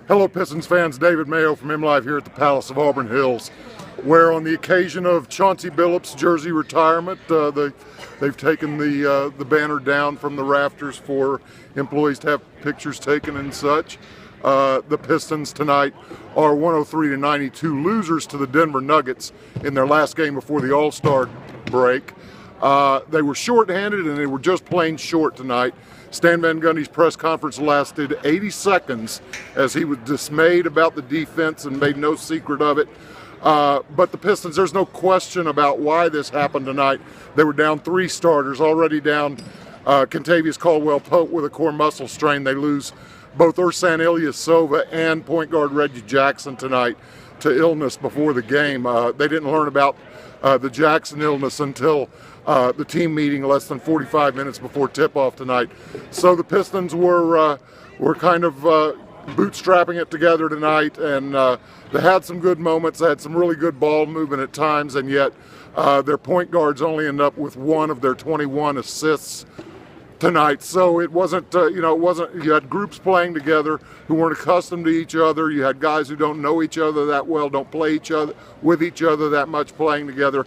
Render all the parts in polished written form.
Hello Pistons fans, David Mayo from MLive here at the Palace of Auburn Hills, where on the occasion of Chauncey Billups' jersey retirement, they've taken the banner down from the rafters for employees to have pictures taken and such. The Pistons tonight are 103-92 losers to the Denver Nuggets in their last game before the All-Star break. They were shorthanded and they were just plain short tonight. Stan Van Gundy's press conference lasted 80 seconds as he was dismayed about the defense and made no secret of it. But the Pistons, there's no question about why this happened tonight. They were down 3 starters, already down Kentavious Caldwell-Pope with a core muscle strain. They lose both Ersan Ilyasova and point guard Reggie Jackson tonight to illness before the game. They didn't learn about the Jackson illness until the team meeting less than 45 minutes before tip-off tonight. So the Pistons were kind of bootstrapping it together tonight, and they had some good moments. They had some really good ball movement at times, and yet their point guards only end up with 1 of their 21 assists tonight. So it wasn't, you had groups playing together who weren't accustomed to each other. You had guys who don't know each other that well, don't play with each other that much playing together.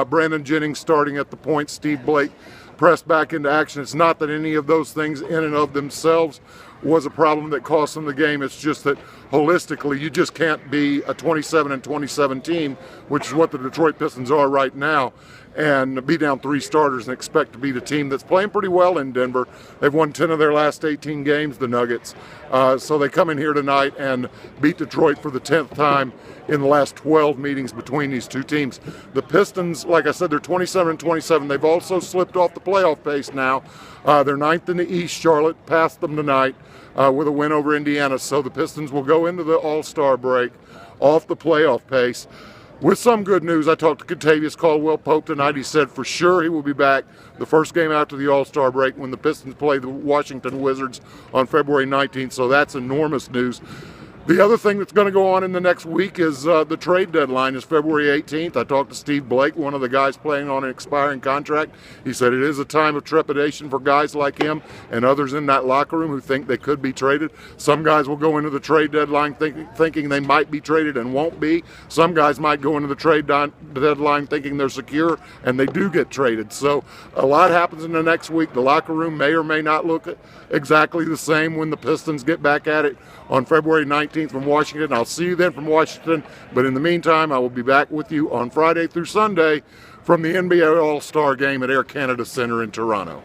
Brandon Jennings starting at the point, Steve Blake pressed back into action. It's not that any of those things in and of themselves was a problem that cost them the game. It's just that holistically, you just can't be a 27-27 team, which is what the Detroit Pistons are right now, and be down 3 starters and expect to beat a team that's playing pretty well in Denver. They've won 10 of their last 18 games, the Nuggets. So they come in here tonight and beat Detroit for the 10th time in the last 12 meetings between these two teams. The Pistons, like I said, they're 27-27. They've also slipped off the playoff pace now. They're 9th in the East. Charlotte passed them tonight with a win over Indiana. So the Pistons will go into the All-Star break off the playoff pace. With some good news, I talked to Kentavious Caldwell-Pope tonight. He said for sure he will be back the first game after the All-Star break when the Pistons play the Washington Wizards on February 19th, so that's enormous news. The other thing that's going to go on in the next week is the trade deadline is February 18th. I talked to Steve Blake, one of the guys playing on an expiring contract. He said it is a time of trepidation for guys like him and others in that locker room who think they could be traded. Some guys will go into the trade deadline thinking they might be traded and won't be. Some guys might go into the trade deadline thinking they're secure and they do get traded. So a lot happens in the next week. The locker room may or may not look exactly the same when the Pistons get back at it on February 19th from Washington. I'll see you then from Washington, but in the meantime, I will be back with you on Friday through Sunday from the NBA All-Star Game at Air Canada Center in Toronto.